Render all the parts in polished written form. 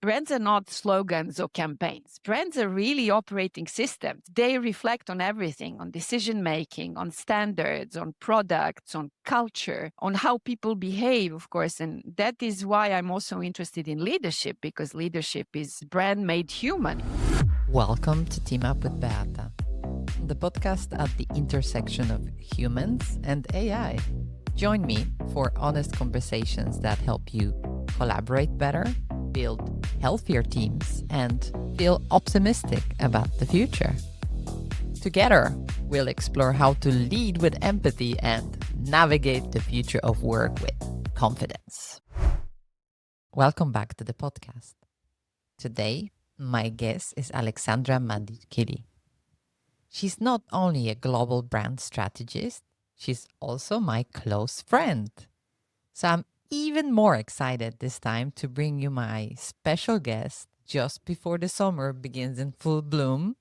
Brands are not slogans or campaigns. Brands are really operating systems. They reflect on everything, on decision-making, on standards, on products, on culture, on how people behave, of course. And that is why I'm also interested in leadership, because leadership is brand made human. Welcome to Team Up with Beata, the podcast at the intersection of humans and AI. Join me for honest conversations that help you collaborate better, build healthier teams, and feel optimistic about the future. Together, we'll explore how to lead with empathy and navigate the future of work with confidence. Welcome back to the podcast. Today, my guest is Aleksandra Mandic Killy. She's not only a global brand strategist, she's also my close friend. So I'm even more excited this time to bring you my special guest just before the summer begins in full bloom.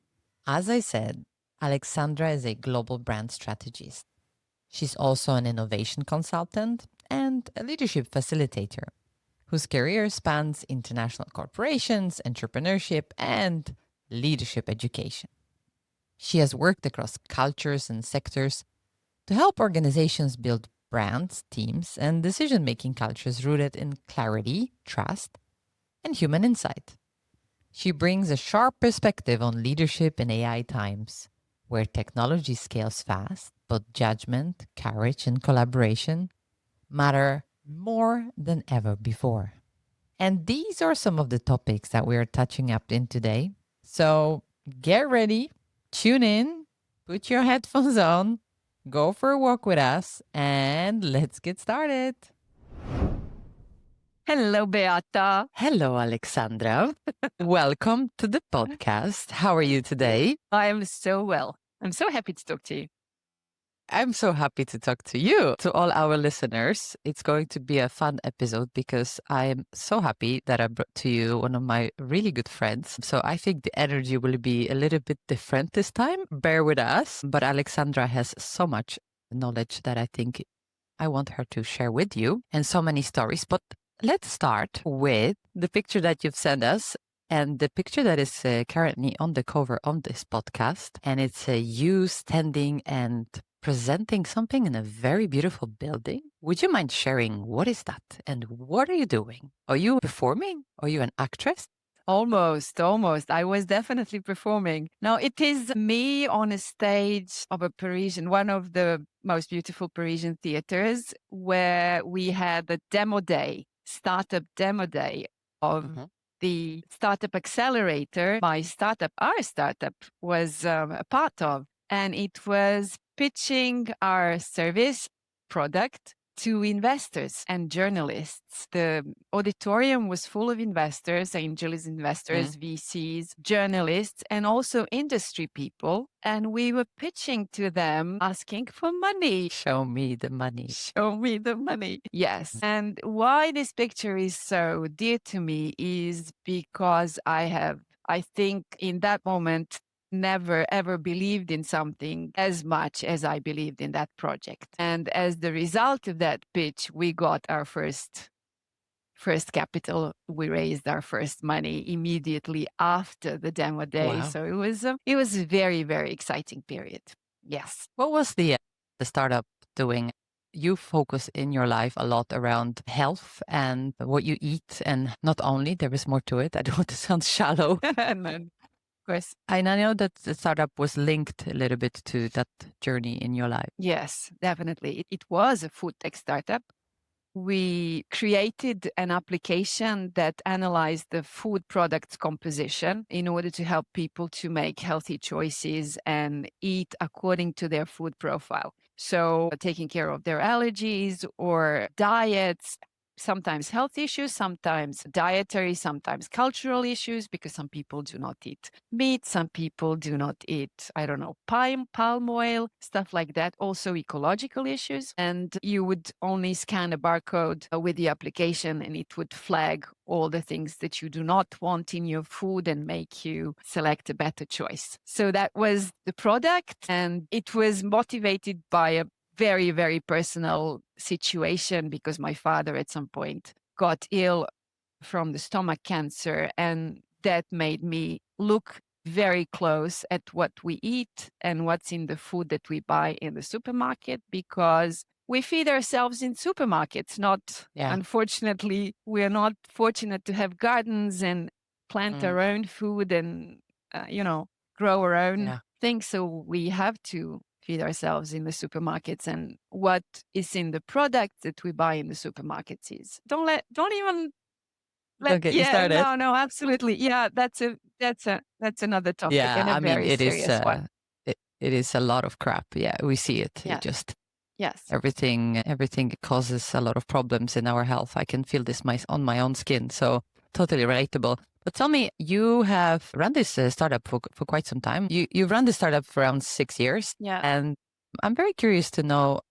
As I said, Aleksandra is a global brand strategist. She's also an innovation consultant and a leadership facilitator whose career spans international corporations, entrepreneurship, and leadership education. She has worked across cultures and sectors to help organizations build brands, teams, and decision making cultures rooted in clarity, trust, and human insight. She brings a sharp perspective on leadership in AI times, where technology scales fast, but judgment, courage, and collaboration matter more than ever before. And these are some of the topics that we are touching up in today. So get ready, tune in, put your headphones on, go for a walk with us, and let's get started. Hello, Beata. Hello, Aleksandra. Welcome to the podcast. How are you today? I am so well. I'm so happy to talk to you. I'm so happy to talk to you. To all our listeners, it's going to be a fun episode because I'm so happy that I brought to you one of my really good friends. So I think the energy will be a little bit different this time. Bear with us. But Aleksandra has so much knowledge that I think I want her to share with you and so many stories. But let's start with the picture that you've sent us. And the picture that is currently on the cover of this podcast. And it's you standing and presenting something in a very beautiful building. Would you mind sharing what is that and what are you doing? Are you performing? Are you an actress? Almost. I was definitely performing. Now, it is me on a stage of a Parisian, one of the most beautiful Parisian theaters, where we had a demo day, startup demo day of the Startup Accelerator, our startup was a part of. And it was pitching our service product to investors and journalists. The auditorium was full of investors, angels investors, VCs, journalists, and also industry people. And we were pitching to them, asking for money. Show me the money. Show me the money. Yes. And why this picture is so dear to me is because I think in that moment, never ever believed in something as much as I believed in that project. And as the result of that pitch, we got our first capital. We raised our first money immediately after the demo day. Wow. So it was a very, very exciting period. Yes. What was the startup doing? You focus in your life a lot around health and what you eat, and not only, there is more to it. I don't want to sound shallow. And then, of course, And I know that the startup was linked a little bit to that journey in your life. yes, definitely. It was a food tech startup. We created an application that analyzed the food products composition in order to help people to make healthy choices and eat according to their food profile. So taking care of their allergies or diets, sometimes health issues, sometimes dietary, sometimes cultural issues, because some people do not eat meat, some people do not eat, I don't know, palm oil, stuff like that. Also ecological issues. And you would only scan a barcode with the application and it would flag all the things that you do not want in your food and make you select a better choice. So that was the product, and it was motivated by a very, very personal situation because my father at some point got ill from the stomach cancer. And that made me look very close at what we eat and what's in the food that we buy in the supermarket, because we feed ourselves in supermarkets. Not, Yeah. unfortunately, we are not fortunate to have gardens and plant Mm. our own food and, grow our own Yeah. things. So we have to feed ourselves in the supermarkets, and what is in the products that we buy in the supermarkets is don't even Don't get you yeah, started. no, absolutely. Yeah, that's another topic Yeah, and a I mean, very serious one. it is a lot of crap. Yeah, we see it. It Yes. just Yes. everything causes a lot of problems in our health. I can feel this on my own skin. So totally relatable. But tell me, you have run this startup for quite some time. You've run this startup for around 6 years, Yeah. and I'm very curious to know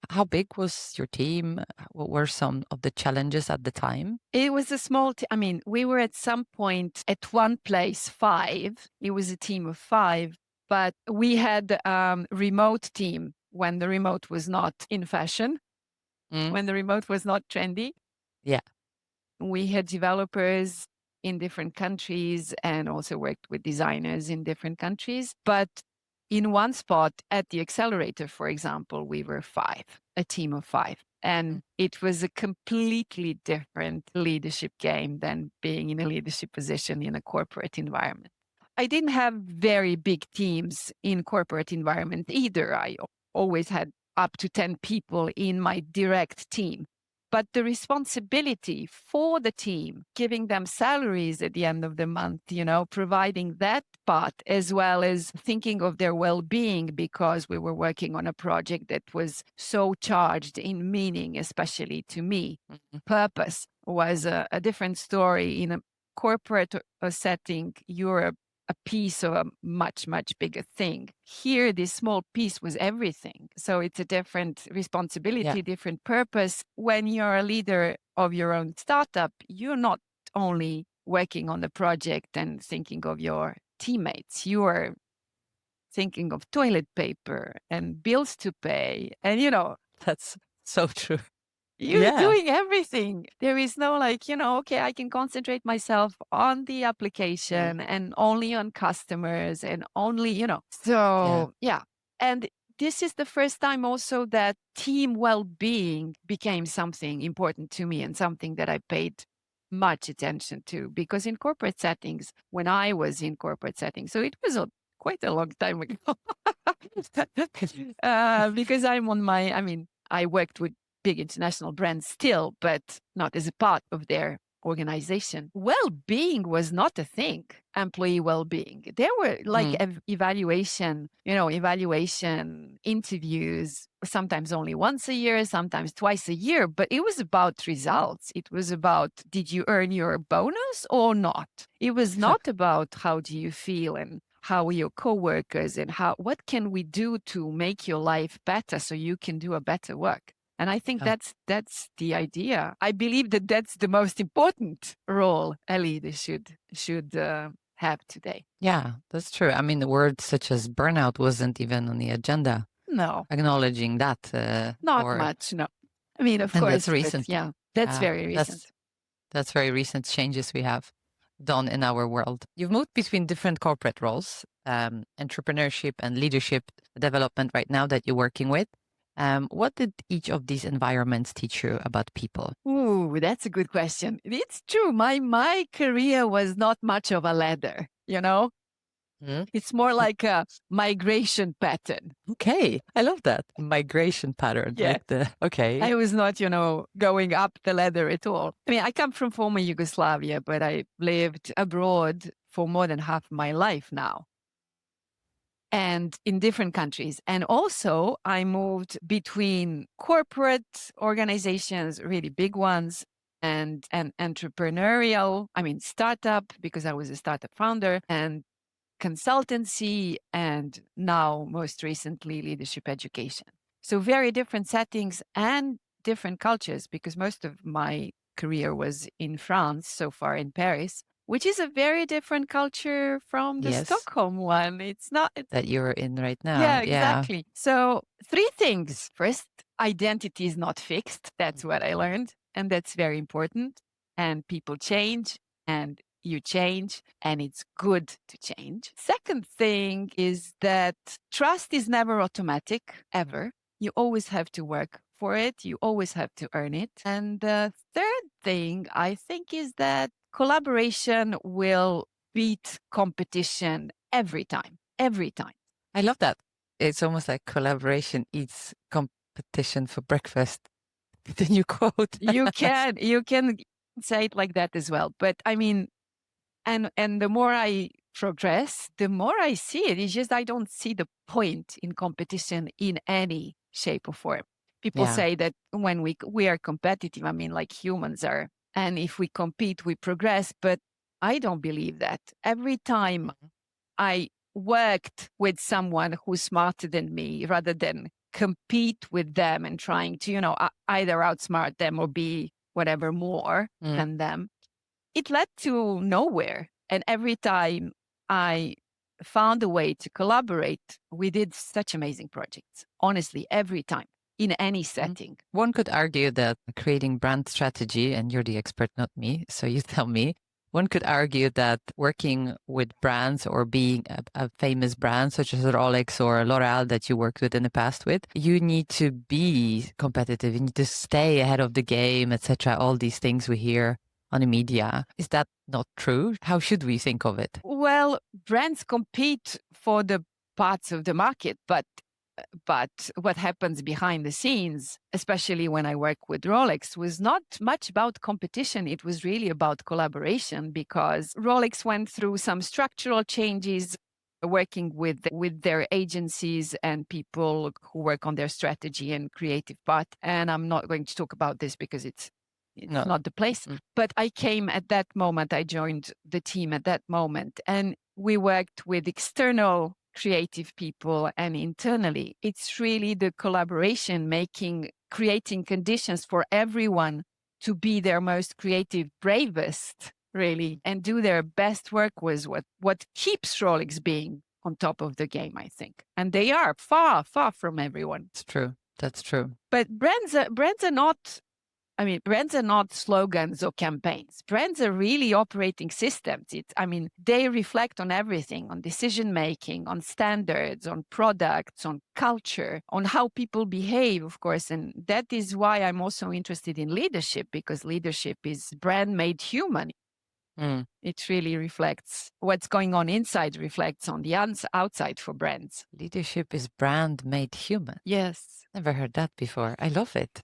how big was your team? What were some of the challenges at the time? It was a small I mean, we were at some point at one place 5. It was a team of 5, but we had remote team when the remote was not in fashion, Mm, when the remote was not trendy. yeah. We had developers in different countries and also worked with designers in different countries. But in one spot at the accelerator, for example, we were 5, a team of 5. Mm, And it was a completely different leadership game than being in a leadership position in a corporate environment. I didn't have very big teams in corporate environment either. I always had up to 10 people in my direct team. But the responsibility for the team, giving them salaries at the end of the month, providing that part, as well as thinking of their well being, because we were working on a project that was so charged in meaning, especially to me. mhm. Purpose was a different story in a corporate setting. You're a piece of a much, much bigger thing. Here, this small piece was everything. So it's a different Yeah. responsibility, different purpose. When you're a leader of your own startup, you're not only working on the project and thinking of your teammates, you're thinking of toilet paper and bills to pay. And, That's so true. you're Yeah. doing everything. There is no like, okay, I can concentrate myself on the Mm, application and only on customers and only, yeah. So, yeah. And this is the first time also that team well being became something important to me and something that I paid much attention to, because in corporate settings, when I was in corporate settings, so it was quite a long time ago. Because I worked with big international brands still, but not as a part of their organization. Well-being was not a thing, employee well-being. There were like Mm, evaluation interviews, sometimes only once a year, sometimes twice a year, but it was about results. It was about, did you earn your bonus or not? It was not about how do you feel and how are your coworkers and what can we do to make your life better so you can do a better work. And I think yeah. that's the idea. I believe that that's the most important role a leader should have today. Yeah, that's true. I mean, the words such as burnout wasn't even on the agenda, No, acknowledging that, not or much. No, I mean, of and that's course, but recent. yeah, that's Yeah, very recent. that's very recent changes we have done in our world. You've moved between different corporate roles, entrepreneurship and leadership development right now that you're working with. What did each of these environments teach you about people? Ooh, that's a good question. It's true. My career was not much of a ladder. Mm. It's more like a migration pattern. Okay, I love that migration pattern. Yeah. Like the okay, I was not, going up the ladder at all. I mean, I come from former Yugoslavia, but I lived abroad for more than half my life now and in different countries. And also, I moved between corporate organizations, really big ones, and entrepreneurial, startup, because I was a startup founder, and consultancy, and now most recently leadership education. So very different settings and different cultures, because most of my career was in France, so far in Paris, which is a very different culture from the yes, Stockholm one. It's not it's that you're in right now. Yeah, Yeah. exactly. So 3 things. First, identity is not fixed. That's Mm. what I learned, and that's very important. and people change and you change, and it's good to change. Second thing is that trust is never automatic, ever. You always have to work for it. You always have to earn it. And the third thing I think is that collaboration will beat competition every time, every time. I love that. It's almost like collaboration eats competition for breakfast. The new quote. You can say it like that as well. But I mean, and the more I progress, the more I see it. It's just I don't see the point in competition in any shape or form. People Yeah. say that when we are competitive, I mean, like humans are, and if we compete, we progress. But I don't believe that. Every time I worked with someone who's smarter than me, rather than compete with them and trying to, either outsmart them or be whatever more than them, it led to nowhere. And every time I found a way to collaborate, we did such amazing projects. Honestly, every time in any setting. One could argue that creating brand strategy, and you're the expert, not me, so you tell me. One could argue that working with brands or being a famous brand such as Rolex or L'Oreal that you worked with in the past with, you need to be competitive. You need to stay ahead of the game, etc. All these things we hear on the media. Is that not true? How should we think of it? Well, brands compete for the parts of the market, but what happens behind the scenes, especially when I work with Rolex, was not much about competition. It was really about collaboration, because Rolex went through some structural changes working with their agencies and people who work on their strategy and creative part. And I'm not going to talk about this because it's No. not the place. But I came at that moment, I joined the team at that moment, and we worked with external creative people and internally. It's really the collaboration, creating conditions for everyone to be their most creative, bravest, really, and do their best work was what keeps Rolex being on top of the game, I think. And they are far, far from everyone. It's true. That's true. But brands are not, brands are not slogans or campaigns. Brands are really operating systems. They reflect on everything, on decision making, on standards, on products, on culture, on how people behave, of course. And that is why I'm also interested in leadership, because leadership is brand made human. It really reflects what's going on inside, reflects on the outside for brands. Leadership is brand made human. Yes. Never heard that before. I love it.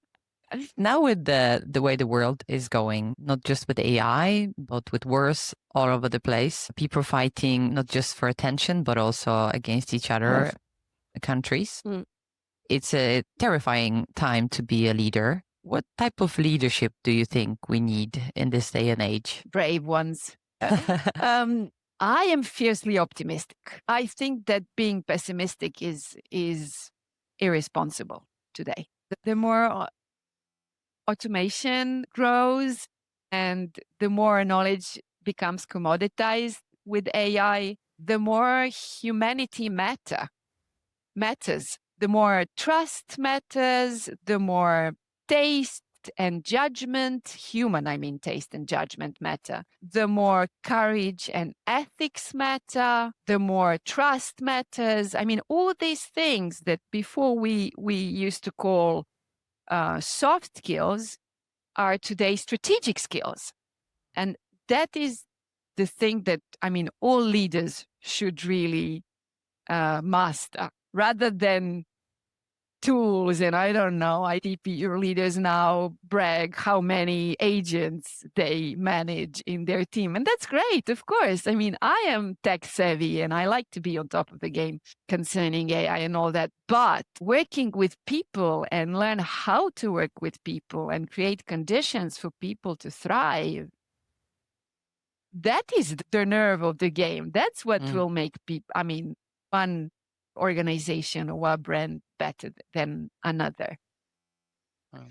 Now with the way the world is going, not just with AI, but with wars all over the place, people fighting not just for attention, but also against each other, countries. It's a terrifying time to be a leader. What type of leadership do you think we need in this day and age? Brave ones. I am fiercely optimistic. I think that being pessimistic is irresponsible today. The more automation grows and the more knowledge becomes commoditized with AI, the more humanity matters. The more trust matters, the more taste and judgment, taste and judgment matter. The more courage and ethics matter, the more trust matters. All these things that before we used to call soft skills are today strategic skills. And that is the thing that, all leaders should really master, rather than tools. And I don't know, ITP leaders now brag how many agents they manage in their team. And that's great, of course. I am tech savvy and I like to be on top of the game concerning AI and all that. But working with people and learn how to work with people and create conditions for people to thrive, that is the nerve of the game. That's what will make people, one organization or one brand better than another.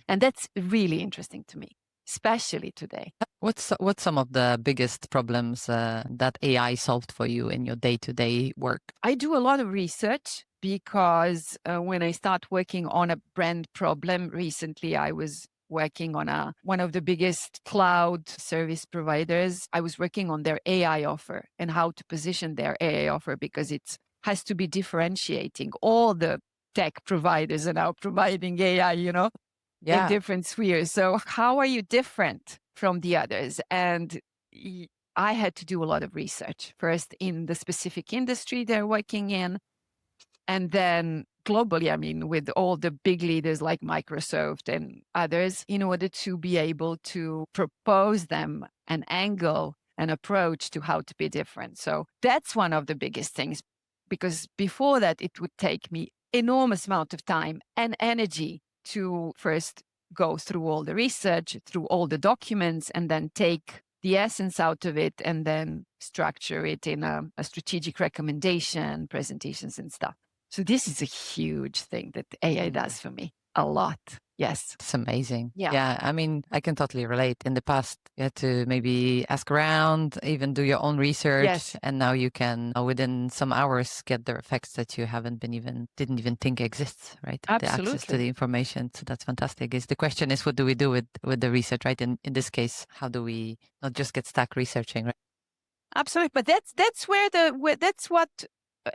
And that's really interesting to me, especially today. What's some of the biggest problems that AI solved for you in your day-to-day work? I do a lot of research because when I start working on a brand problem, recently I was working on one of the biggest cloud service providers. I was working on their AI offer and how to position their AI offer because it has to be differentiating. All the tech providers are now providing AI, in Yeah. different spheres. So how are you different from the others? And I had to do a lot of research first in the specific industry they're working in, and then globally, I mean, with all the big leaders like Microsoft and others, in order to be able to propose them an angle, an approach to how to be different. So that's one of the biggest things, because before that, it would take me enormous amount of time and energy to first go through all the research, through all the documents, and then take the essence out of it and then structure it in a strategic recommendation, presentations and stuff. So this is a huge thing that AI does for me. A lot. Yes. It's amazing. Yeah. Yeah. I mean, I can totally relate. In the past, you had to maybe ask around, even do your own research. Yes. And now you can, within some hours, get the effects that you didn't even think exists, right? The access to Absolutely. the information. So that's fantastic. The question is, what do we do with the research, right? In this case, how do we not just get stuck researching, right? Absolutely. But that's that's what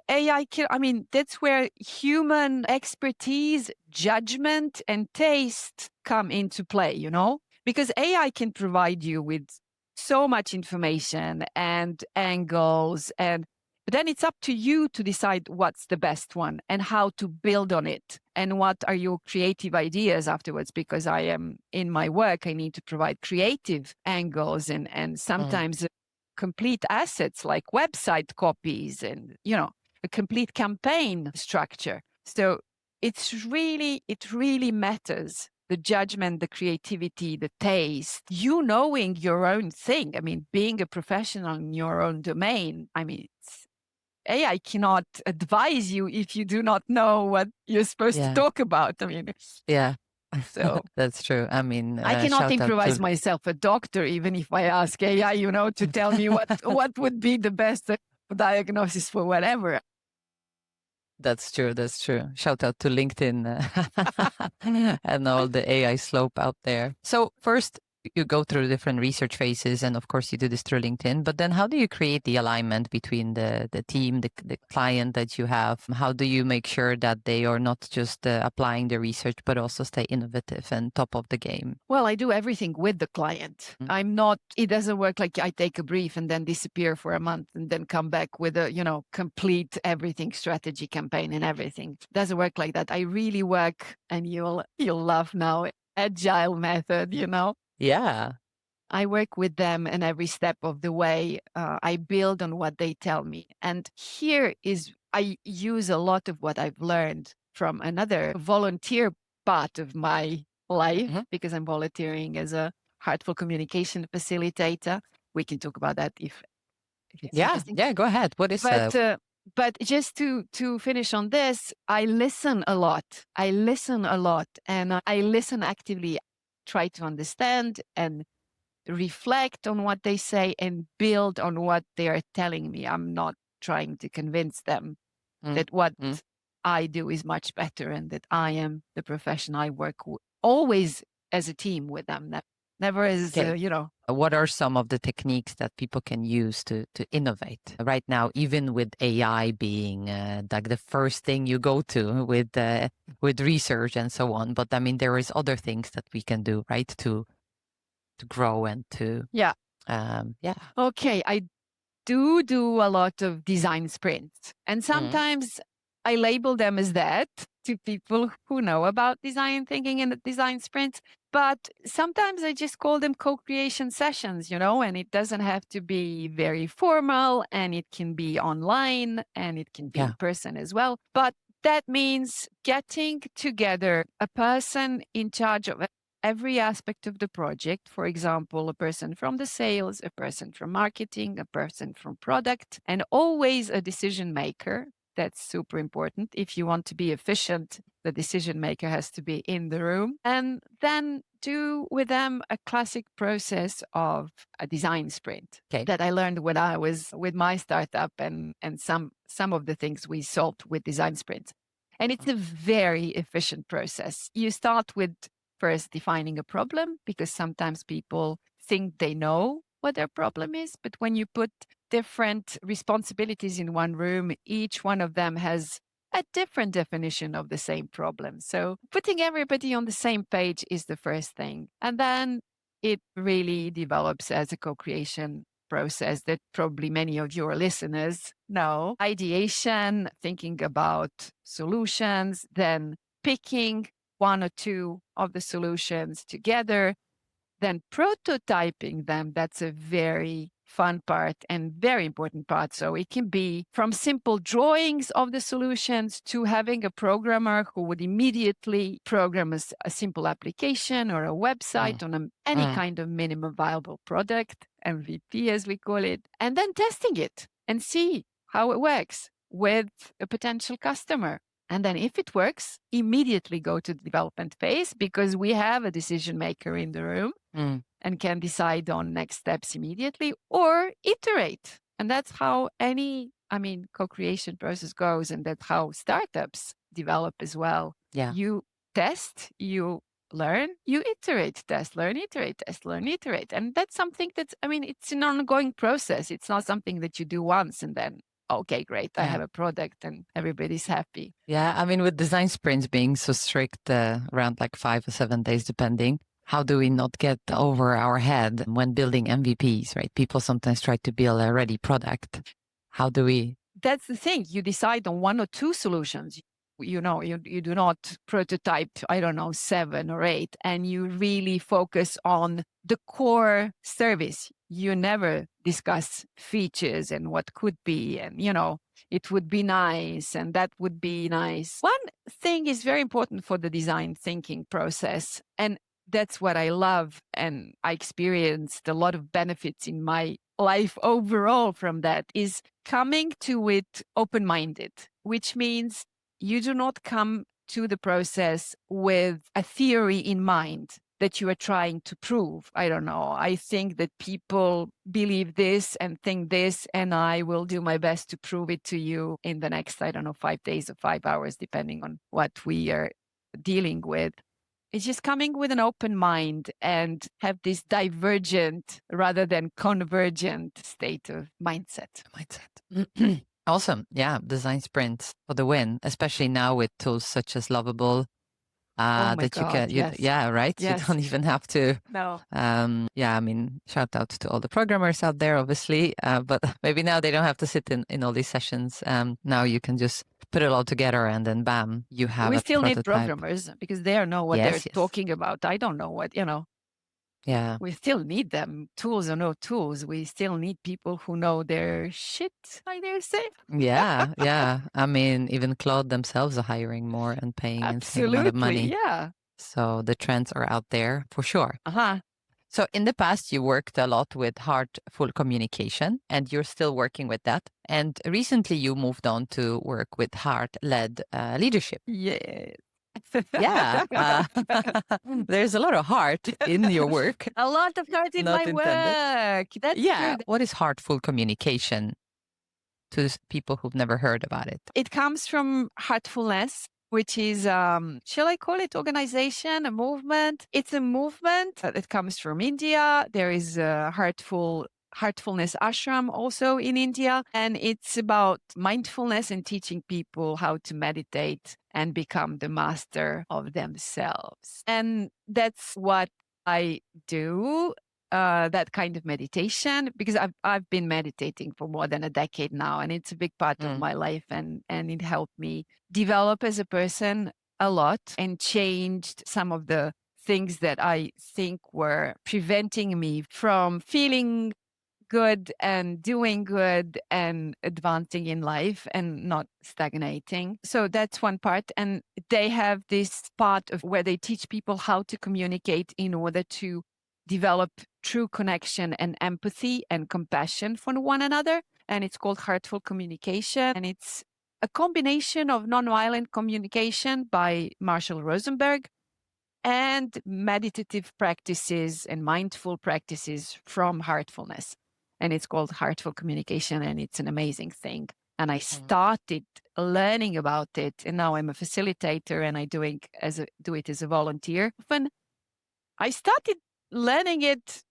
AI can, I mean, that's where human expertise, judgment, and taste come into play, because AI can provide you with so much information and angles, but then it's up to you to decide what's the best one and how to build on it and what are your creative ideas afterwards. Because I am in my work, I need to provide creative angles and sometimes complete assets like website copies and, a complete campaign structure. So it really matters. The judgment, the creativity, the taste, knowing your own thing. I mean, being a professional in your own domain. I mean, AI cannot advise you if you do not know what you're supposed to talk about. I mean, Yeah. so that's true. I mean, I cannot shout out improvise to myself a doctor, even if I ask AI, to tell me what would be the best diagnosis for whatever. That's true. That's true. Shout out to LinkedIn and all the AI slope out there. So first, you go through different research phases, and of course, you do this through LinkedIn. But then, how do you create the alignment between the team, the client that you have? How do you make sure that they are not just applying the research, but also stay innovative and top of the game? Well, I do everything with the client. It doesn't work like I take a brief and then disappear for a month and then come back with a, complete everything strategy campaign and everything. It doesn't work like that. I really work, and you'll laugh now, agile method, Yeah. I work with them in every step of the way. I build on what they tell me. And I use a lot of what I've learned from another volunteer part of my life, because I'm volunteering as a heartful communication facilitator. We can talk about that if it's interesting. Yeah, go ahead. What is But just to finish on this, I listen a lot. And I listen actively, try to understand and reflect on what they say and build on what they are telling me. I'm not trying to convince them that what I do is much better and that I am the professional. I work always as a team with them, never as, What are some of the techniques that people can use to innovate right now, even with AI being like the first thing you go to with research and so on? But I mean, there is other things that we can do, right, to grow and to yeah. Okay, I do a lot of design sprints, and sometimes I label them as that to people who know about design thinking and design sprints. But sometimes I just call them co-creation sessions, and it doesn't have to be very formal, and it can be online, and it can be in person as well. But that means getting together a person in charge of every aspect of the project. For example, a person from the sales, a person from marketing, a person from product, and always a decision maker. That's super important. If you want to be efficient, the decision maker has to be in the room. And then do with them a classic process of a design sprint that I learned when I was with my startup and some of the things we solved with design sprints. And it's a very efficient process. You start with first defining a problem, because sometimes people think they know what their problem is. But when you put different responsibilities in one room, each one of them has a different definition of the same problem. So putting everybody on the same page is the first thing. And then it really develops as a co-creation process that probably many of your listeners know. Ideation, thinking about solutions, then picking one or two of the solutions together, then prototyping them. That's a very fun part and very important part. So it can be from simple drawings of the solutions to having a programmer who would immediately program a simple application or a website on any kind of minimum viable product, MVP as we call it, and then testing it and see how it works with a potential customer. And then if it works, immediately go to the development phase, because we have a decision maker in the room and can decide on next steps immediately, or iterate. And that's how any, co-creation process goes. And that's how startups develop as well. Yeah. You test, you learn, you iterate, test, learn, iterate, test, learn, iterate. And that's something that's, it's an ongoing process. It's not something that you do once and then, okay, great, I have a product and everybody's happy. Yeah, with design sprints being so strict, around like 5 or 7 days, depending, how do we not get over our head when building MVPs, right? People sometimes try to build a ready product. How do we? That's the thing. You decide on one or two solutions. You do not prototype, 7 or 8, and you really focus on the core service. You never discuss features and what could be, and, it would be nice and that would be nice. One thing is very important for the design thinking process, and that's what I love. And I experienced a lot of benefits in my life overall from that, is coming to it open-minded, which means you do not come to the process with a theory in mind that you are trying to prove. I think that people believe this and think this, and I will do my best to prove it to you in the next, 5 days or 5 hours, depending on what we are dealing with. It's just coming with an open mind and have this divergent rather than convergent state of mindset. Awesome. Yeah. Design sprints for the win, especially now with tools such as Lovable. Oh my that God, you can, yes. yeah, right? Yes. You don't even have to. No. Shout out to all the programmers out there, obviously. But maybe now they don't have to sit in all these sessions. Now you can just put it all together and then bam, you have We a still prototype. need programmers because they know what they're talking about. I don't know what, Yeah. We still need them, tools or no tools. We still need people who know their shit, I dare say. Yeah. Even Claude themselves are hiring more and paying insane amount of money. Yeah. So the trends are out there for sure. Uh-huh. So in the past, you worked a lot with heartful communication, and you're still working with that. And recently, you moved on to work with heart-led leadership. Yeah. Yeah. There's a lot of heart in your work. A lot of heart in Not my intended. work. That's true. What is heartful communication to people who've never heard about it? It comes from heartfulness, which is, shall I call it organization, a movement? It's a movement that comes from India. There is a heartfulness ashram also in India. And it's about mindfulness and teaching people how to meditate and become the master of themselves. And that's what I do. That kind of meditation, because I've been meditating for more than a decade now, and it's a big part of my life, and it helped me develop as a person a lot and changed some of the things that I think were preventing me from feeling good and doing good and advancing in life and not stagnating. So that's one part. And they have this part of where they teach people how to communicate in order to develop true connection and empathy and compassion for one another. And it's called heartful communication. And it's a combination of nonviolent communication by Marshall Rosenberg and meditative practices and mindful practices from heartfulness. And it's called heartful communication, and it's an amazing thing. And I started learning about it, and now I'm a facilitator, and I do it as a volunteer often. I started learning it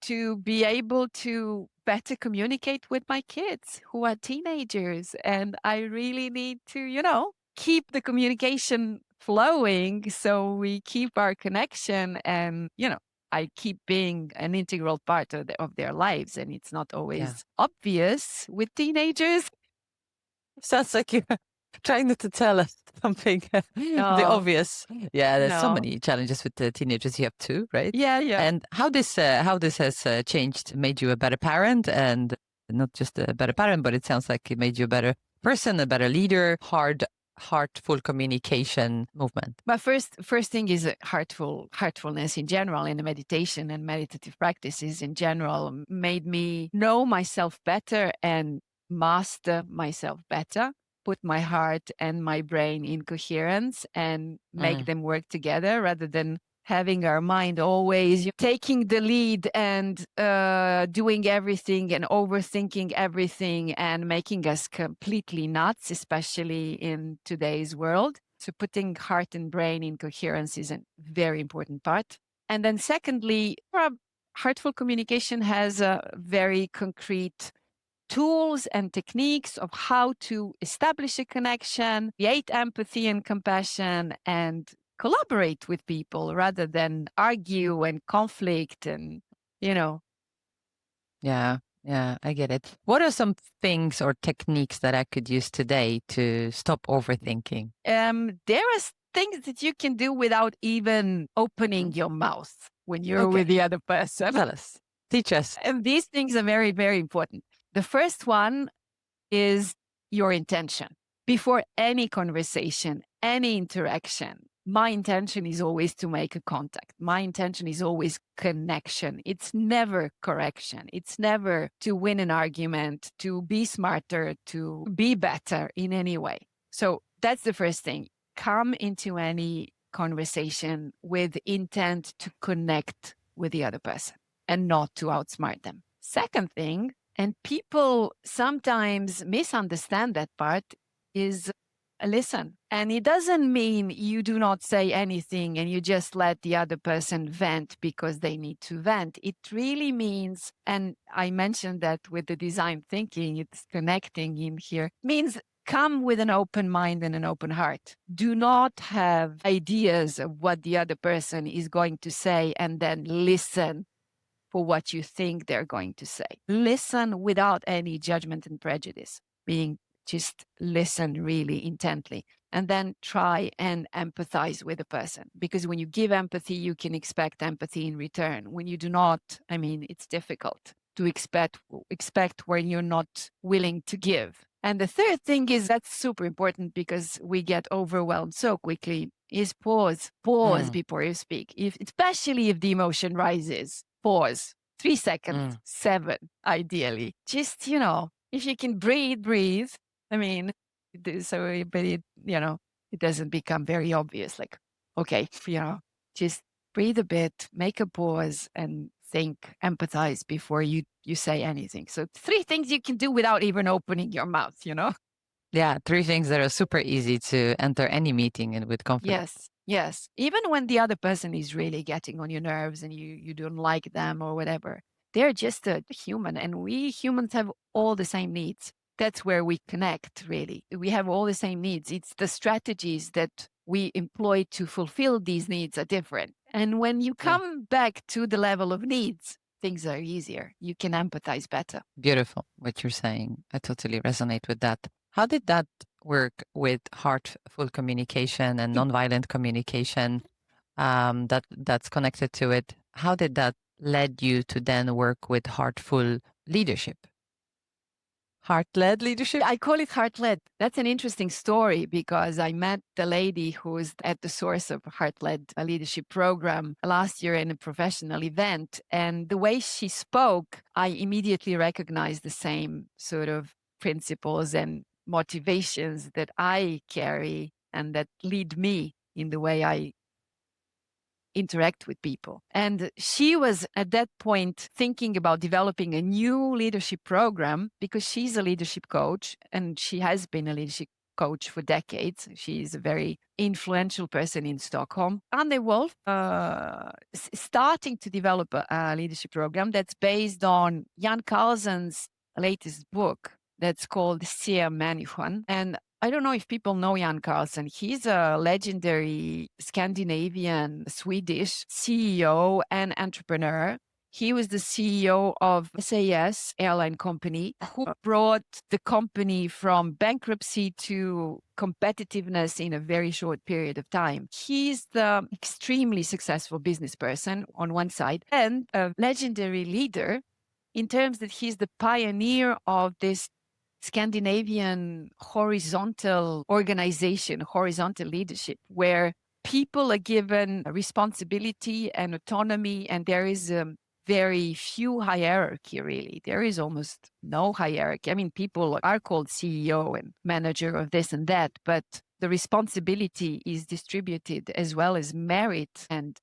to be able to better communicate with my kids who are teenagers. And I really need to, keep the communication flowing so we keep our connection and, I keep being an integral part of their lives. And it's not Yeah. always obvious with teenagers. Sounds like you're trying not to tell us something, the No, obvious. Yeah, there's so no. many challenges with the teenagers you have too, right? Yeah, yeah. And how this has changed, made you a better parent, and not just a better parent, but it sounds like it made you a better person, a better leader, heartful communication movement. But first thing is heartfulness in general, in the meditation and meditative practices in general made me know myself better and master myself better, put my heart and my brain in coherence and make Mm. them work together rather than having our mind always taking the lead and doing everything and overthinking everything and making us completely nuts, especially in today's world. So putting heart and brain in coherence is a very important part. And then secondly, heartful communication has a very concrete tools and techniques of how to establish a connection, create empathy and compassion, and collaborate with people rather than argue and conflict and, you know. Yeah, yeah, I get it. What are some things or techniques that I could use today to stop overthinking? There are things that you can do without even opening Mm. your mouth when you're with Okay, the other person. tell us, teach us. And these things are very, very important. The first one is your intention. Before any conversation, any interaction, my intention is always to make a contact. My intention is always connection. It's never correction. It's never to win an argument, to be smarter, to be better in any way. So that's the first thing. Come into any conversation with intent to connect with the other person and not to outsmart them. Second thing, and people sometimes misunderstand that part, is listen. And it doesn't mean you do not say anything and you just let the other person vent because they need to vent. It really means, and I mentioned that with the design thinking, it's connecting in here, means come with an open mind and an open heart. Do not have ideas of what the other person is going to say and then listen for what you think they're going to say. Listen without any judgment and prejudice, being just listen really intently. And then try and empathize with the person. Because when you give empathy, you can expect empathy in return. When you do not, I mean, it's difficult to expect when you're not willing to give. And the third thing is that's super important because we get overwhelmed so quickly is pause Mm, before you speak. Especially if the emotion rises, pause 3 seconds, mm. 7, ideally. Just, if you can breathe. I mean, but it doesn't become very obvious. Like, okay, just breathe a bit, make a pause and think, empathize before you say anything. So 3 things you can do without even opening your mouth. Yeah, three things that are super easy to enter any meeting and with confidence. Yes, yes. Even when the other person is really getting on your nerves and you don't like them or whatever, they're just a human, and we humans have all the same needs. That's where we connect, really. We have all the same needs. It's the strategies that we employ to fulfill these needs are different. And when you Yeah. come back to the level of needs, things are easier. You can empathize better. Beautiful what you're saying. I totally resonate with that. How did that work with heartful communication and nonviolent communication that's connected to it? How did that led you to then work with heartful leadership? Heart-led leadership? I call it heart led. That's an interesting story because I met the lady who is at the source of heart led leadership program last year in a professional event. And the way she spoke, I immediately recognized the same sort of principles and motivations that I carry and that lead me in the way I interact with people. And she was at that point thinking about developing a new leadership program because she's a leadership coach and she has been a leadership coach for decades. She's a very influential person in Stockholm. Anne Wolf starting to develop a leadership program that's based on Jan Carlsen's latest book that's called Se Människan. And I don't know if people know Jan Carlsen. He's a legendary Scandinavian, Swedish CEO and entrepreneur. He was the CEO of SAS airline company, who brought the company from bankruptcy to competitiveness in a very short period of time. He's the extremely successful business person on one side and a legendary leader in terms that he's the pioneer of this Scandinavian horizontal organization, horizontal leadership, where people are given responsibility and autonomy, and there is very few hierarchy, really. There is almost no hierarchy. I mean, people are called CEO and manager of this and that, but the responsibility is distributed as well as merit and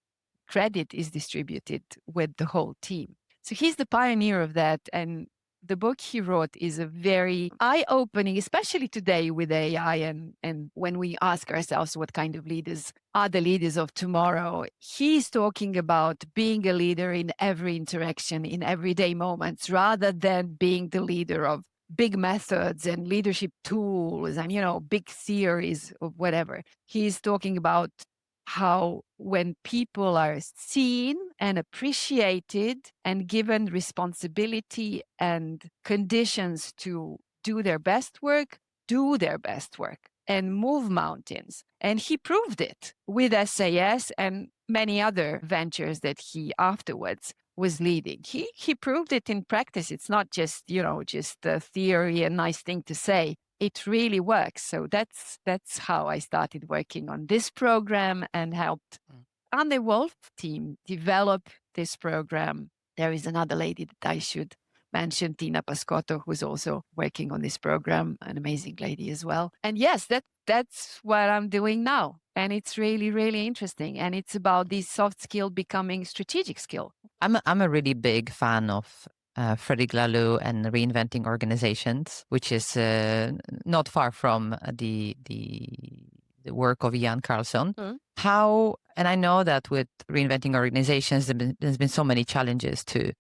credit is distributed with the whole team. So he's the pioneer of that. And the book he wrote is a very eye-opening, especially today with AI and when we ask ourselves what kind of leaders are the leaders of tomorrow. He's talking about being a leader in every interaction, in everyday moments, rather than being the leader of big methods and leadership tools and, big theories or whatever. He's talking about how when people are seen and appreciated and given responsibility and conditions to do their best work and move mountains. And he proved it with SAS and many other ventures that he afterwards was leading. He proved it in practice. It's not just, just a theory, a nice thing to say. It really works. So that's how I started working on this program and helped Anne Wolf team develop this program. There is another lady that I should mention, Tina Pascotto, who's also working on this program, an amazing lady as well. And yes, that's what I'm doing now. And it's really, really interesting. And it's about this soft skill becoming strategic skill. I'm a really big fan of Frederic Laloux and reinventing organizations, which is not far from the work of Jan Carlson. How, and I know that with reinventing organizations, there's been so many challenges to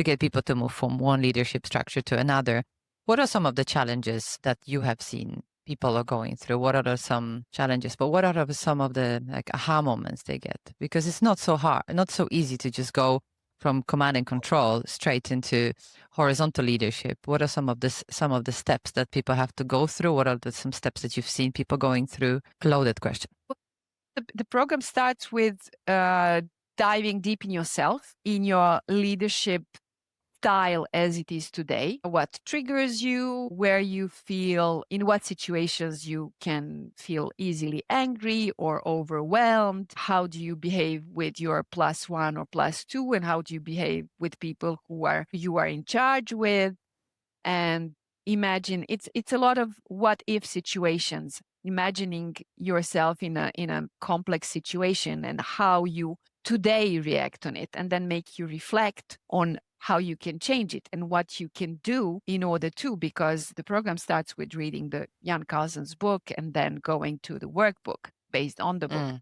get people to move from one leadership structure to another. What are some of the challenges that you have seen people are going through? What are some challenges, but what are some of the aha moments they get? Because it's not so hard, not so easy to just go from command and control straight into horizontal leadership. What are some of the steps that people have to go through? What are some steps that you've seen people going through? Loaded question. The program starts with diving deep in yourself, in your leadership style as it is today, what triggers you, where you feel, in what situations you can feel easily angry or overwhelmed, how do you behave with your +1 or +2, and how do you behave with people you are in charge with. And imagine it's a lot of what if situations, imagining yourself in a complex situation and how you today react on it, and then make you reflect on how you can change it and what you can do in order to, because the program starts with reading the Jan Carlsen's book and then going to the workbook based on the book.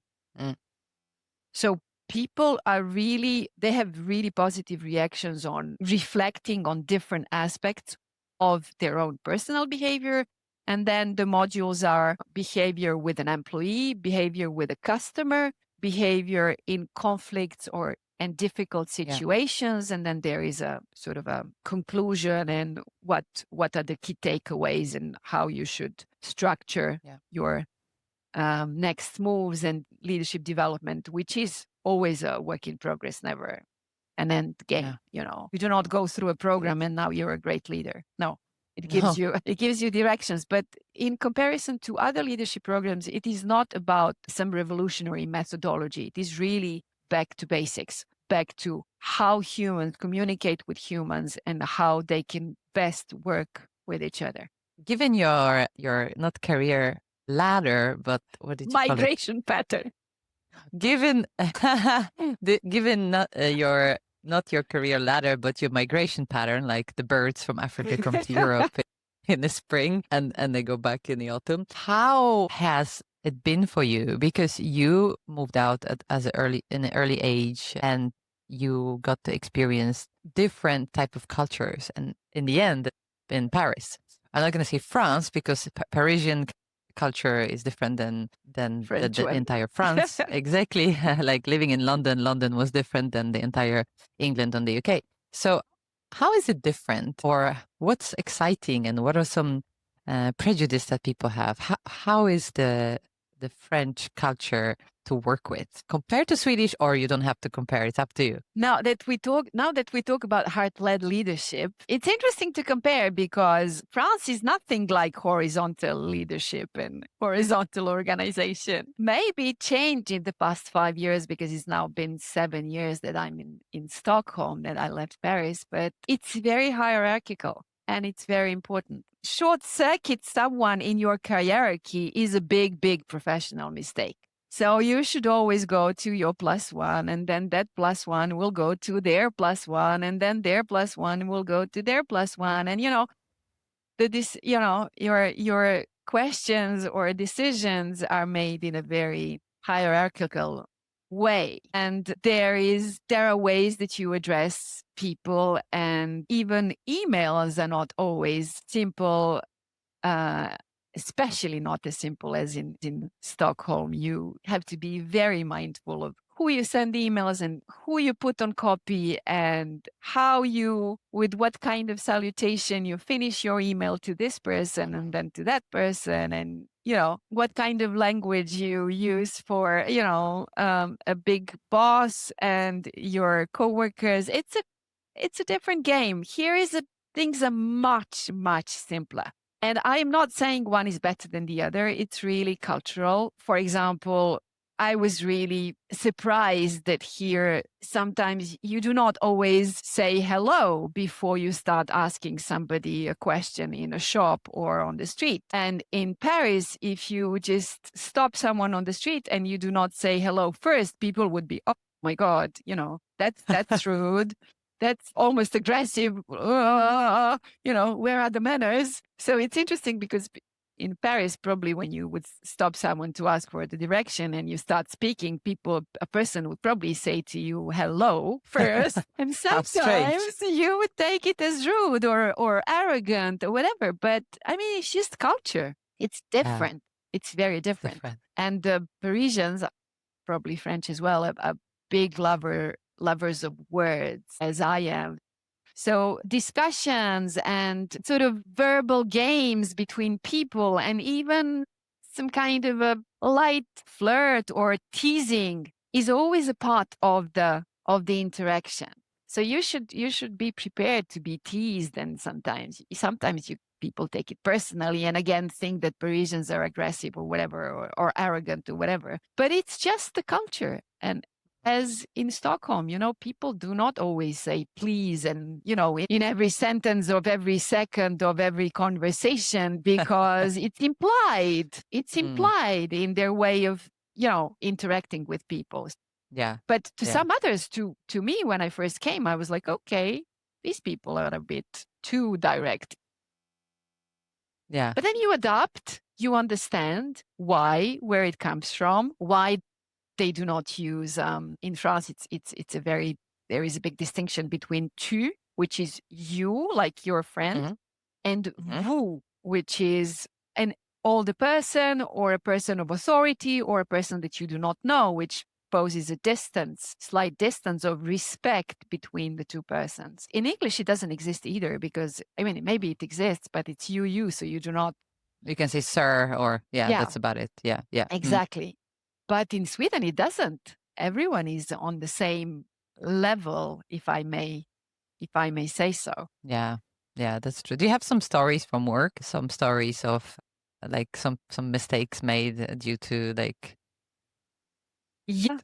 So people they have really positive reactions on reflecting on different aspects of their own personal behavior. And then the modules are behavior with an employee, behavior with a customer, behavior in conflicts and difficult situations. And then there is a sort of a conclusion and what are the key takeaways and how you should structure your next moves and leadership development, which is always a work in progress, never an end game. You do not go through a program and now you're a great leader. No, it gives you directions. But in comparison to other leadership programs, it is not about some revolutionary methodology. It is really back to basics, back to how humans communicate with humans and how they can best work with each other. Given your not career ladder, but what did you migration pattern? Given not your career ladder, but your migration pattern, like the birds from Africa come to Europe in the spring and they go back in the autumn. How has it been for you? Because you moved out as in an early age and you got to experience different type of cultures. And in the end, in Paris, I'm not going to say France because Parisian culture is different than French the one. entire France. Exactly. Like living in London, London was different than the entire England and the UK. So how is it different, or what's exciting, and what are some prejudice that people have? How is the French culture to work with compared to Swedish, or you don't have to compare? It's up to you. Now that we talk about heart-led leadership, it's interesting to compare because France is nothing like horizontal leadership and horizontal organization. Maybe it changed in the past 5 years because it's now been 7 years that I'm in Stockholm, that I left Paris, but it's very hierarchical and it's very important. Short circuit someone in your hierarchy is a big, big professional mistake. So you should always go to your plus one, and then that plus one will go to their plus one, and then their plus one will go to their plus one. And your questions or decisions are made in a very hierarchical way. And there are ways that you address people, and even emails are not always simple, uh, especially not as simple as in Stockholm. You have to be very mindful of who you send emails and who you put on copy, and with what kind of salutation you finish your email to this person and then to that person, and what kind of language you use for a big boss and your coworkers. It's a different game. Things are much, much simpler. And I am not saying one is better than the other. It's really cultural. For example, I was really surprised that here sometimes you do not always say hello before you start asking somebody a question in a shop or on the street. And in Paris, if you just stop someone on the street and you do not say hello first, people would be, oh my God, that's rude. That's almost aggressive. Where are the manners? So it's interesting because in Paris, probably when you would stop someone to ask for the direction and you start speaking, a person would probably say to you, hello first. And How strange. sometimes you would take it as rude or arrogant or whatever. But I mean, it's just culture. It's Yeah, different. It's very it's different. different. And the Parisians, probably French as well, are big lovers of words, as I am. So discussions and sort of verbal games between people, and even some kind of a light flirt or teasing is always a part of the interaction. So you should be prepared to be teased, and sometimes people take it personally and again think that Parisians are aggressive or whatever, or arrogant or whatever. But it's just the culture. And as in Stockholm, people do not always say please and, in every sentence of every second of every conversation, because it's implied. It's Mm, implied in their way of, interacting with people. yeah, But to yeah, some others, to me, when I first came, I was like, okay, these people are a bit too direct. yeah. But then you adapt, you understand why, where it comes from, why they do not use in France. It's a very there is a big distinction between tu, which is you, like your friend, Hmm. and Hmm. vous, which is an older person or a person of authority or a person that you do not know, which poses a slight distance of respect between the two persons. In English, it doesn't exist either because, I mean, maybe it exists, but it's you, so you do not. You can say sir, or yeah, Yeah, that's about it. Yeah, yeah. Mm, exactly. But in Sweden, it doesn't. Everyone is on the same level, if I may say so. yeah, yeah. That's true. Do you have some stories from work? Some stories of like some mistakes made due to like. Yeah,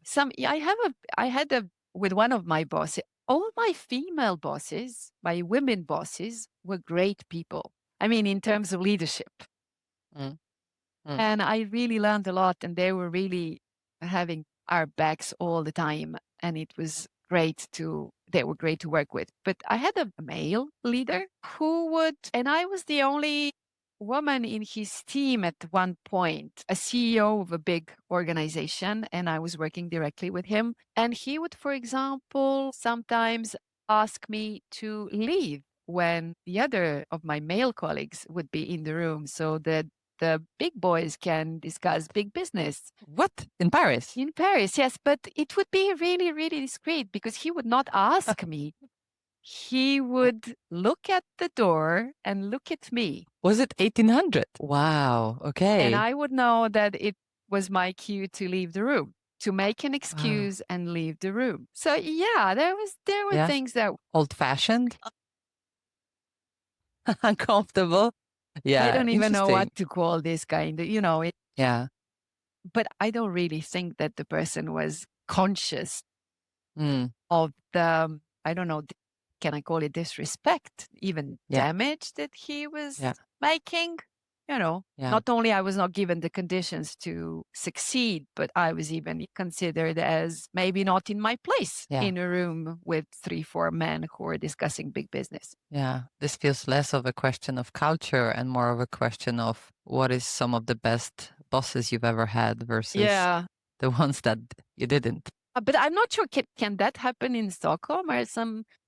I had a with one of my bosses. All my female bosses, my women bosses, were great people. I mean, in terms of leadership. Mm, mm, And I really learned a lot, and they were really having our backs all the time. And it was they were great to work with. But I had a male leader who would, and I was the only woman in his team at one point, a CEO of a big organization, and I was working directly with him. And he would, for example, sometimes ask me to leave when the other of my male colleagues would be in the room so that the big boys can discuss big business. What? In Paris? In Paris, yes, but it would be really, really discreet because he would not ask me. He would look at the door and look at me. Was it 1800? Wow. And Okay. I would know that it was my cue to leave the room, to make an Wow. excuse and leave the room. So yeah, there were Yeah. things that Old fashioned, uncomfortable. Yeah. I don't even know Interesting. what to call this kind of, Yeah. but I don't really think that the person was conscious Mm. of the, I don't know, can I call it disrespect, even Yeah. damage that he was Yeah. making? Yeah. Not only I was not given the conditions to succeed, but I was even considered as maybe not in my place Yeah. in a room with 3, 4 men who are discussing big business. Yeah. This feels less of a question of culture and more of a question of what is some of the best bosses you've ever had versus Yeah. the ones that you didn't. But I'm not sure, can that happen in Stockholm or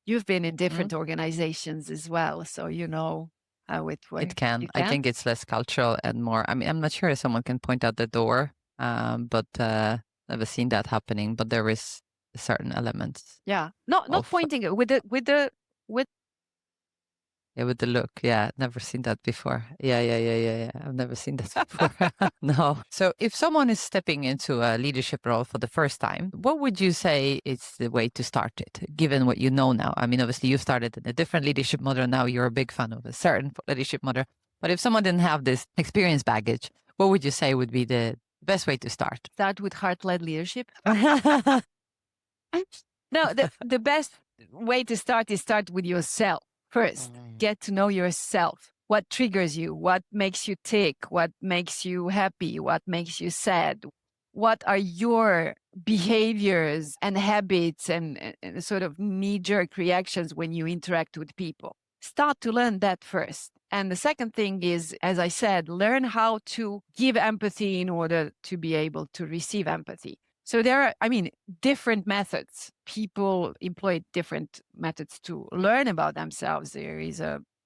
you've been in different Mm. organizations as well, so you know how it works. It can. You I can? think it's less cultural and more. I mean, I'm not sure if someone can point out the door, but never seen that happening. But there is certain elements Yeah. Not of pointing it with yeah, with the look. Yeah, never seen that before. Yeah. I've never seen that before. No. So if someone is stepping into a leadership role for the first time, what would you say is the way to start it, given what you know now? I mean, obviously you started in a different leadership model. Now you're a big fan of a certain leadership model. But if someone didn't have this experience baggage, what would you say would be the best way to start? start with heart-led leadership. No, the best way to start is start with yourself first. Get to know yourself. What triggers you? What makes you tick? What makes you happy? What makes you sad? What are your behaviors and habits and sort of knee-jerk reactions when you interact with people? Start to learn that first. And the second thing is, as I said, learn how to give empathy in order to be able to receive empathy. So there are, different methods. People employ different methods to learn about themselves.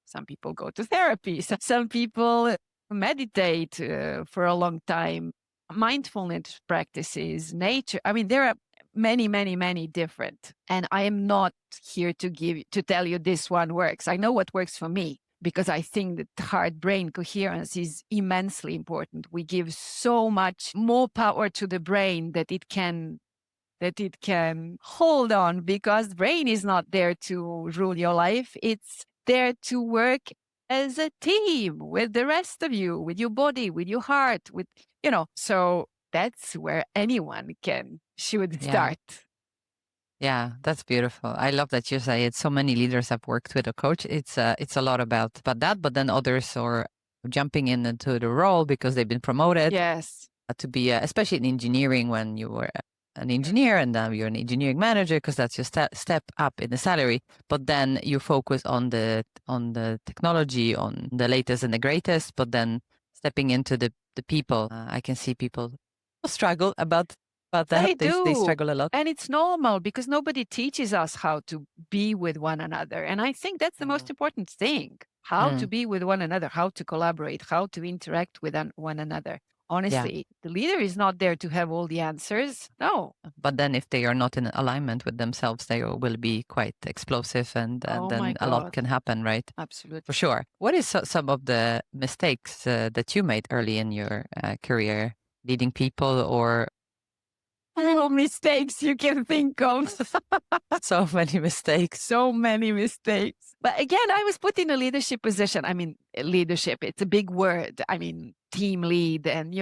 Some people go to therapy. Some people meditate for a long time. Mindfulness practices, nature. There are many, many, many different. And I am not here to tell you this one works. I know what works for me because I think that heart-brain coherence is immensely important. We give so much more power to the brain that it can hold on, because the brain is not there to rule your life. It's there to work as a team with the rest of you, with your body, with your heart, so that's where anyone should start. Yeah, that's beautiful. I love that you say it. So many leaders have worked with a coach. It's a lot about that, but then others are jumping into the role because they've been promoted. Yes. To be, especially in engineering, when you were an engineer and now you're an engineering manager, because that's your step up in the salary. But then you focus on the technology, on the latest and the greatest. But then stepping into the people, I can see people struggle about that. They struggle a lot. And it's normal because nobody teaches us how to be with one another. And I think that's the most important thing, how to be with one another, how to collaborate, how to interact with one another. Honestly, the leader is not there to have all the answers. No. But then if they are not in alignment with themselves, they will be quite explosive and Oh then my a lot God. can happen, right? Absolutely. For sure. What is some of the mistakes that you made early in your career leading people, or All mistakes you can think of. so many mistakes? So many mistakes. But again, I was put in a leadership position. Leadership, it's a big word. Team lead. And,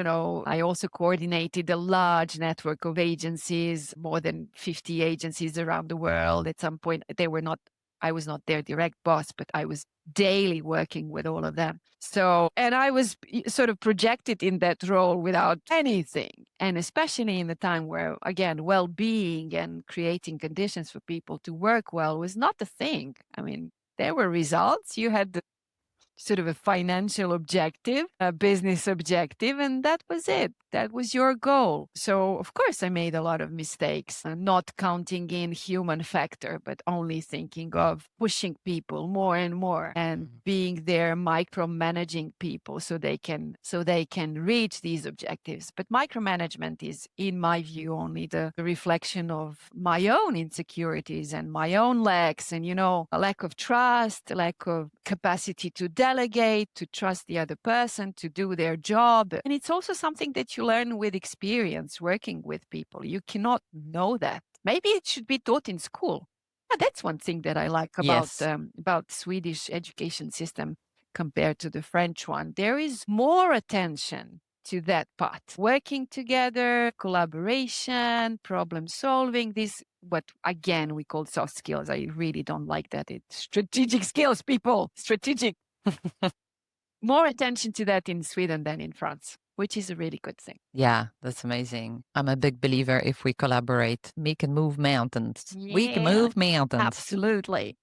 I also coordinated a large network of agencies, more than 50 agencies around the world. At some point, they were not I was not their direct boss, but I was daily working with all of them. So, and I was sort of projected in that role without anything. And especially in the time where, again, well being and creating conditions for people to work well was not a thing. I mean, there were results. You had the sort of a financial objective, a business objective, and that was it. That was your goal. So, of course, I made a lot of mistakes, not counting in human factor, but only thinking of pushing people more and more and being there micromanaging people so they can reach these objectives. But micromanagement is, in my view, only the reflection of my own insecurities and my own lacks and, a lack of trust, a lack of capacity to delegate, to trust the other person to do their job. And it's also something that you learn with experience working with people. You cannot know that. Maybe it should be taught in school. Yeah, that's one thing that I like Yes. about Swedish education system compared to the French one. There is more attention to that part. Working together, collaboration, problem solving, this what again we call soft skills. I really don't like that. It's strategic skills, people. Strategic. More attention to that in Sweden than in France, which is a really good thing. Yeah, that's amazing. I'm a big believer if we collaborate, we can move mountains. We can Yeah, move mountains. absolutely.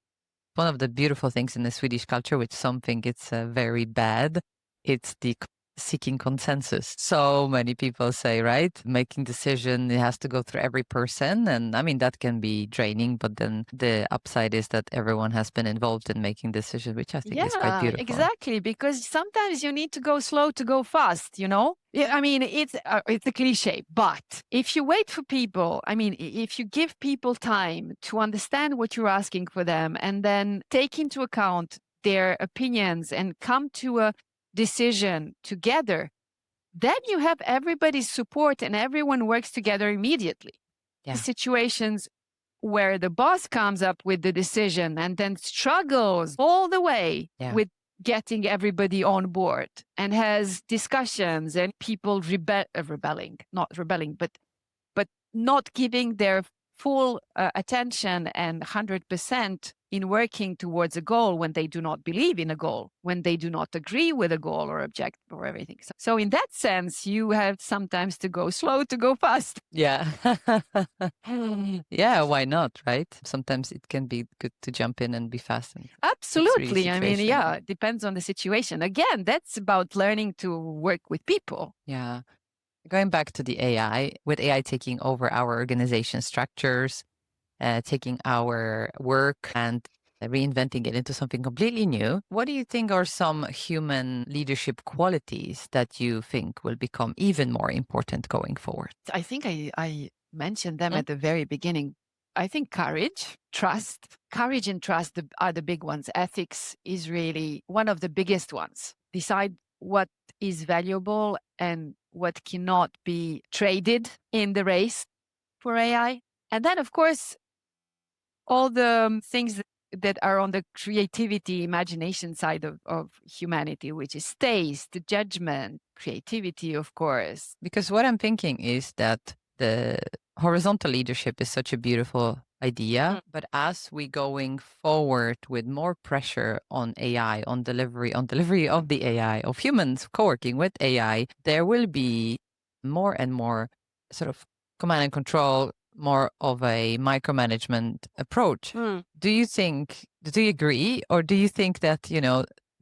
One of the beautiful things in the Swedish culture, which some think it's very bad, it's the seeking consensus. So many people say, right? Making decision, it has to go through every person. And I mean, that can be draining, but then the upside is that everyone has been involved in making decisions, which I think is quite beautiful. Exactly. Because sometimes you need to go slow to go fast, Yeah, I mean, it's a cliche, but if you wait for people, I mean, if you give people time to understand what you're asking for them and then take into account their opinions and come to a decision together, then you have everybody's support and everyone works together immediately. Yeah. Situations where the boss comes up with the decision and then struggles all the way with getting everybody on board and has discussions and people not rebelling, but not giving their full attention and 100% in working towards a goal when they do not believe in a goal, when they do not agree with a goal or objective or everything. So in that sense, you have sometimes to go slow to go fast. Yeah. Yeah, why not, right? Sometimes it can be good to jump in and be fast. Absolutely. I mean, yeah, it depends on the situation. Again, that's about learning to work with people. Yeah. Going back to the AI, with AI taking over our organization structures, taking our work and reinventing it into something completely new, what do you think are some human leadership qualities that you think will become even more important going forward? I think I mentioned them at the very beginning. I think courage and trust are the big ones. Ethics is really one of the biggest ones. Decide what is valuable and what cannot be traded in the race for AI. And then, of course, all the things that are on the creativity, imagination side of humanity, which is taste, judgment, creativity, of course. Because what I'm thinking is that the horizontal leadership is such a beautiful idea, but as we going forward with more pressure on AI, on delivery of the AI, of humans co-working with AI, there will be more and more sort of command and control, more of a micromanagement approach. Do you agree? Or do you think that,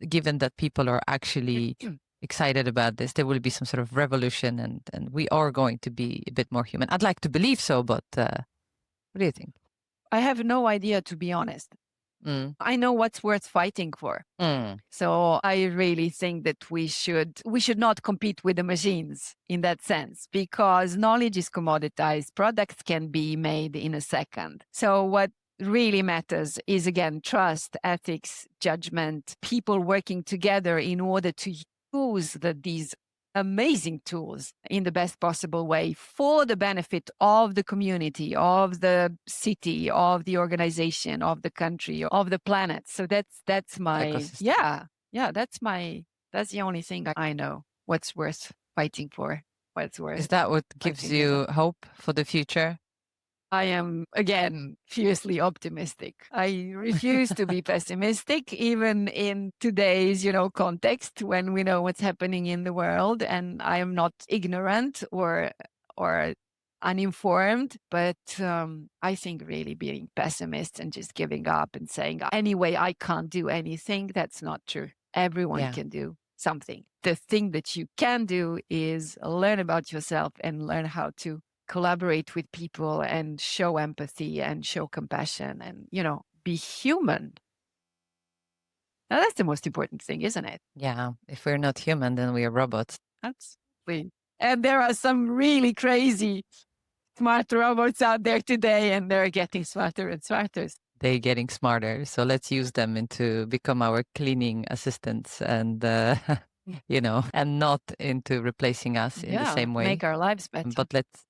given that people are actually excited about this, there will be some sort of revolution and we are going to be a bit more human? I'd like to believe so, but what do you think? I have no idea, to be honest. I know what's worth fighting for. So I really think that we should not compete with the machines in that sense, because knowledge is commoditized. Products can be made in a second. So what really matters is, again, trust, ethics, judgment, people working together in order to use these amazing tools in the best possible way for the benefit of the community, of the city, of the organization, of the country, of the planet. So that's my ecosystem. that's the only thing I know. What's worth fighting for? What's worth? Is that what gives you hope for the future? I am, again, fiercely optimistic. I refuse to be pessimistic, even in today's, context when we know what's happening in the world. And I am not ignorant or uninformed, but I think really being pessimist and just giving up and saying, anyway, I can't do anything, that's not true. Everyone Yeah. can do something. The thing that you can do is learn about yourself and learn how to collaborate with people and show empathy and show compassion and, be human. Now, that's the most important thing, isn't it? Yeah. If we're not human, then we are robots. Absolutely. And there are some really crazy smart robots out there today, and they're getting smarter and smarter. They're getting smarter. So let's use them into become our cleaning assistants and, and not into replacing us in the Yeah, same way. make our lives better. But let's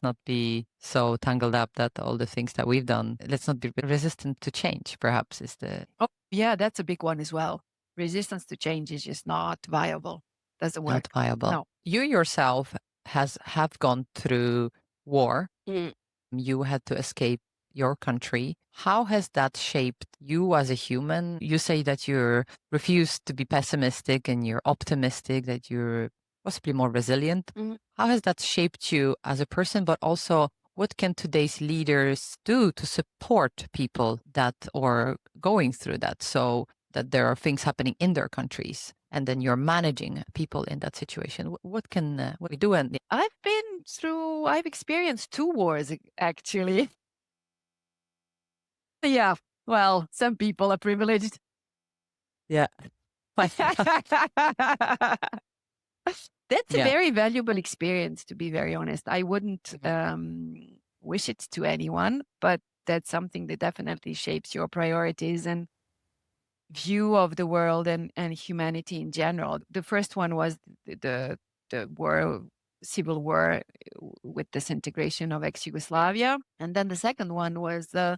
not be so tangled up that all the things that we've done, let's not be resistant to change, perhaps is the Oh, yeah, that's a big one as well. Resistance to change is just not viable. Doesn't not work. viable. No. You yourself have gone through war. Mm. You had to escape your country. How has that shaped you as a human? You say that you refuse to be pessimistic and you're optimistic, that you're possibly more resilient. Mhm. How has that shaped you as a person, but also what can today's leaders do to support people that are going through that, so that there are things happening in their countries and then you're managing people in that situation? What can we do? And I've experienced two wars, actually. Yeah. Well, some people are privileged. yeah, That's a yeah. very valuable experience, to be very honest. I wouldn't wish it to anyone, but that's something that definitely shapes your priorities and view of the world and humanity in general. The first one was the war, civil war with disintegration of ex-Yugoslavia. And then the second one was the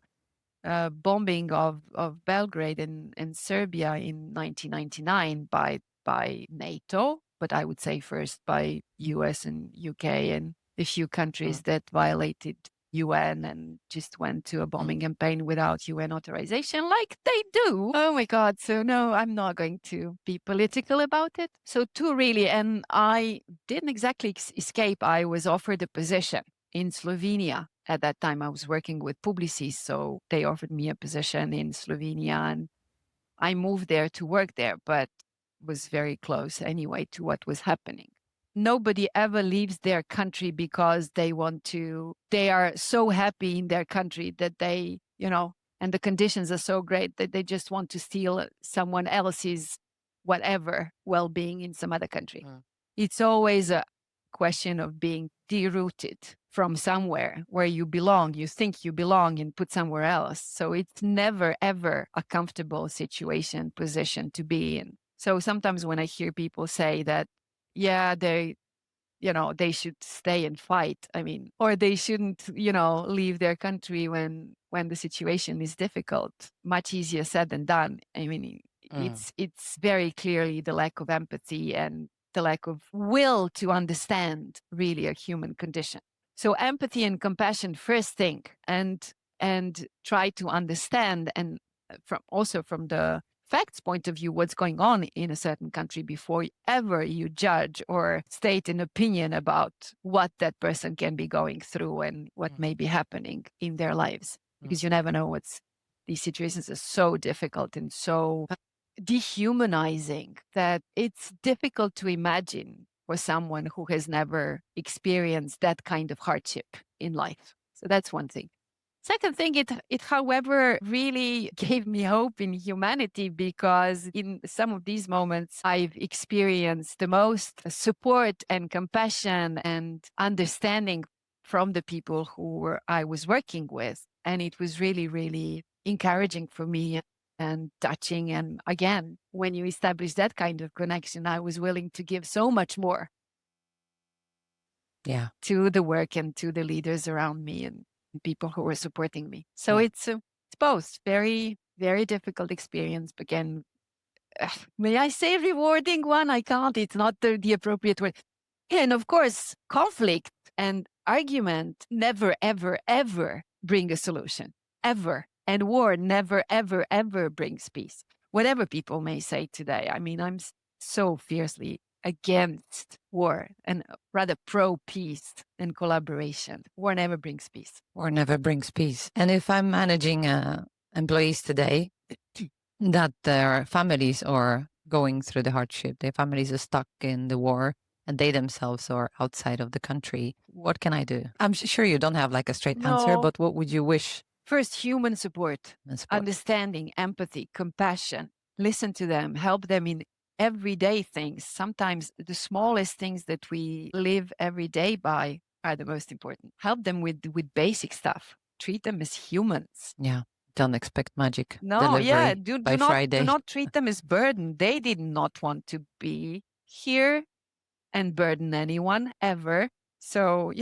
bombing of Belgrade and Serbia in 1999 by NATO, but I would say first by US and UK and a few countries that violated UN and just went to a bombing campaign without UN authorization, like they do. Oh my God. So, no, I'm not going to be political about it. So, two really. And I didn't exactly escape. I was offered a position in Slovenia. At that time, I was working with Publicis, so they offered me a position in Slovenia, and I moved there to work there, but was very close anyway to what was happening. Nobody ever leaves their country because they are so happy in their country that and the conditions are so great that they just want to steal someone else's whatever well-being in some other country. It's always a question of being derooted from somewhere where you belong, you think you belong, and put somewhere else. So it's never, ever a comfortable position to be in. So sometimes when I hear people say that, yeah, they should stay and fight. I mean, or they shouldn't, leave their country when the situation is difficult. Much easier said than done. I mean, it's very clearly the lack of empathy and the lack of will to understand really a human condition. So empathy and compassion first thing, and try to understand, and from the facts point of view, what's going on in a certain country before ever you judge or state an opinion about what that person can be going through and what may be happening in their lives. Because you never know these situations are so difficult and so dehumanizing that it's difficult to imagine for someone who has never experienced that kind of hardship in life. So that's one thing. Second thing, it however really gave me hope in humanity, because in some of these moments I've experienced the most support and compassion and understanding from the people I was working with. And it was really, really encouraging for me and touching. And again, when you establish that kind of connection, I was willing to give so much more to the work and to the leaders around me and people who were supporting me. So it's both very, very difficult experience. But again, may I say rewarding one? I can't. It's not the appropriate word. And of course, conflict And argument never, ever, ever bring a solution, ever. And war never, ever, ever brings peace. Whatever people may say today. I mean, I'm so fiercely against war and rather pro peace and collaboration. War never brings peace. War never brings peace. And if I'm managing employees today that their families are going through the hardship, their families are stuck in the war, and they themselves are outside of the country, what can I do? I'm sure you don't have like a straight answer, No. but what would you wish? First, human support, understanding, empathy, compassion. Listen to them, help them in everyday things. Sometimes the smallest things that we live every day by are the most important. Help them with basic stuff. Treat them as humans. Yeah. Don't expect magic. No, yeah. Do Friday. not treat them as burden. They did not want to be here and burden anyone ever. So,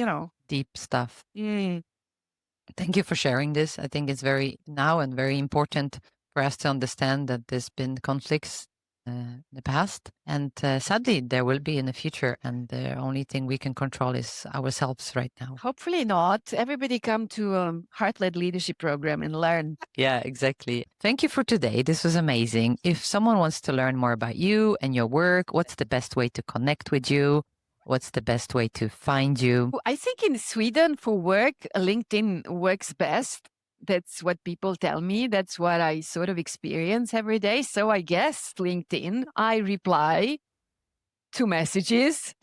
Deep stuff. Thank you for sharing this. I think it's very now and very important for us to understand that there's been conflicts in the past, and sadly there will be in the future. And the only thing we can control is ourselves right now. Hopefully not. Everybody come to a heart-led leadership program and learn. Yeah, exactly. Thank you for today. This was amazing. If someone wants to learn more about you and your work, what's the best way to connect with you? What's the best way to find you? I think in Sweden for work, LinkedIn works best. That's what people tell me. That's what I sort of experience every day. So I guess LinkedIn, I reply to messages.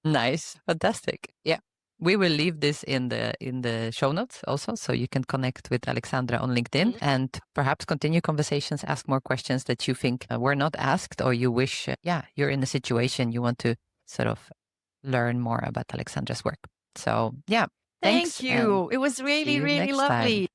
Nice. Fantastic. Yeah. We will leave this in the show notes also, so you can connect with Aleksandra on LinkedIn and perhaps continue conversations, ask more questions that you think were not asked, or you wish, you're in a situation you want to sort of learn more about Aleksandra's work. So yeah, thanks. Thank you. It was really, really lovely.